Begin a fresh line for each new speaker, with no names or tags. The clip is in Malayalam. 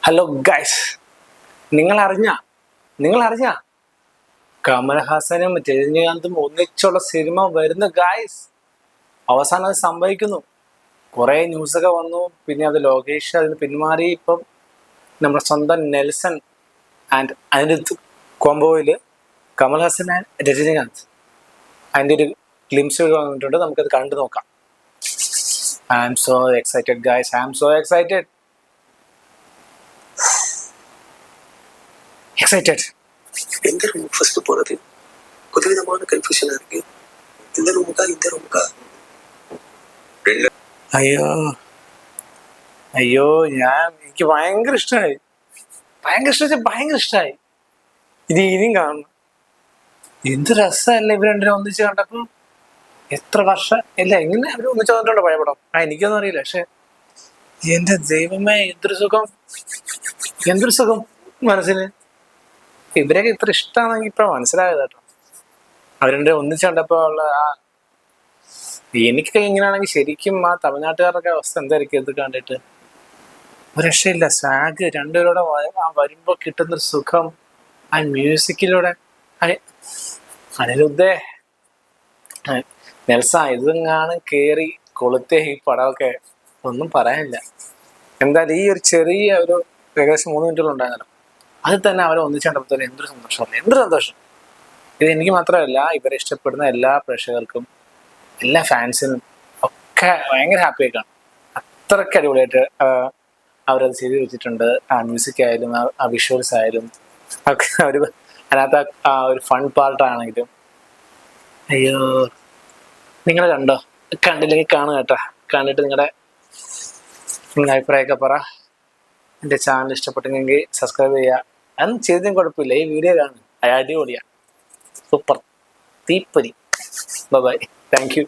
ഹലോ ഗൈസ്, നിങ്ങൾ അറിഞ്ഞ കമൽഹാസനും രജനീകാന്തും ഒന്നിച്ചുള്ള സിനിമ വരുന്ന ഗൈസ്. അവസാനം അത് സംഭവിക്കുന്നു. കുറെ ന്യൂസൊക്കെ വന്നു, പിന്നെ അത് ലോകേഷ് അതിന് പിന്മാറി. ഇപ്പം നമ്മുടെ സ്വന്തം നെൽസൺ ആൻഡ് അതിൻ്റെ കോംബോയില് കമൽഹാസൻ ആൻഡ് രജനീകാന്ത് അതിൻ്റെ ഒരു ഗ്ലിംസ് വന്നിട്ടുണ്ട്. നമുക്കത് കണ്ടു നോക്കാം. I am so excited guys, I am so excited.
எந்த ரூம் ஃபர்ஸ்ட் போறது ஒரு விதமான கன்ஃபியூஷனா இருக்கு. இந்த ரூமுக்கா
അയ്യോ അയ്യോ എനിക്ക് ഭയങ്കര ഇഷ്ടമായി. ഇത് ഇനിയും കാണണം. എന്ത് രസമല്ലേ ഇവർ രണ്ടിനും ഒന്നിച്ച് കണ്ടപ്പോ. എത്ര വർഷം ഇല്ല എങ്ങനെ അവർ ഒന്നിച്ച് വന്നിട്ടുണ്ടോ പഴയ പടം? എനിക്കൊന്നും അറിയില്ല. പക്ഷെ എന്റെ ദൈവമേ, എന്തൊരു സുഖം മനസ്സിന്. ഇവരൊക്കെ ഇത്ര ഇഷ്ടമാണെങ്കിൽ ഇപ്പൊ മനസ്സിലായത് കേട്ടോ. അവരുടെ ഒന്നിച്ച് കണ്ടപ്പോ ഉള്ള എനിക്കൊക്കെ ഇങ്ങനെയാണെങ്കിൽ ശരിക്കും ആ തമിഴ്നാട്ടുകാരുടെ അവസ്ഥ എന്തായിരിക്കും ഇത് കണ്ടിട്ട്. ഒരു രക്ഷയില്ല. സ്വാഗ് രണ്ടുപേരുടെ വരുമ്പോ കിട്ടുന്നൊരു സുഖം, ആ മ്യൂസിക്കിലൂടെ. അനിരുദ്ധേ, നെൽസ ഇതെങ്ങാനും കേറി കൊളുത്തേ ഈ പടമൊക്കെ, ഒന്നും പറയാനില്ല. എന്തായാലും ഈ ഒരു ചെറിയ ഒരു ഏകദേശം 3 മിനിറ്റുകൾ ഉണ്ടായിരുന്നല്ലോ, അതിൽ തന്നെ അവരെ ഒന്നിച്ച് കണ്ടപ്പോൾ എന്തൊരു സന്തോഷം. ഇത് എനിക്ക് മാത്രമല്ല, ഇവരെ ഇഷ്ടപ്പെടുന്ന എല്ലാ പ്രേക്ഷകർക്കും, എല്ലാ ഫാൻസിനും ഒക്കെ ഭയങ്കര ഹാപ്പി ആയിക്കാണ്. അത്രയ്ക്ക് അടിപൊളിയായിട്ട് അവരത് ചെയ്തു വെച്ചിട്ടുണ്ട്. ആ മ്യൂസിക് ആയാലും ആ വിഷ്വൽസ് ആയാലും ഒക്കെ അതിനകത്ത് ആ ഒരു ഫൺ പാർട്ടാണെങ്കിലും. അയ്യോ, നിങ്ങൾ കണ്ടോ? കണ്ടില്ലെങ്കിൽ കാണുക കേട്ടോ. കണ്ടിട്ട് നിങ്ങളുടെ അഭിപ്രായമൊക്കെ പറ. എൻ്റെ ചാനൽ ഇഷ്ടപ്പെട്ടെങ്കിൽ സബ്സ്ക്രൈബ് ചെയ്യുക. അതൊന്നും ചെയ്തതും കുഴപ്പമില്ല. ഈ വീഡിയോ കാണും, അടിപൊളിയാണ്, സൂപ്പർ തീപ്പൊരി. Bye, thank U.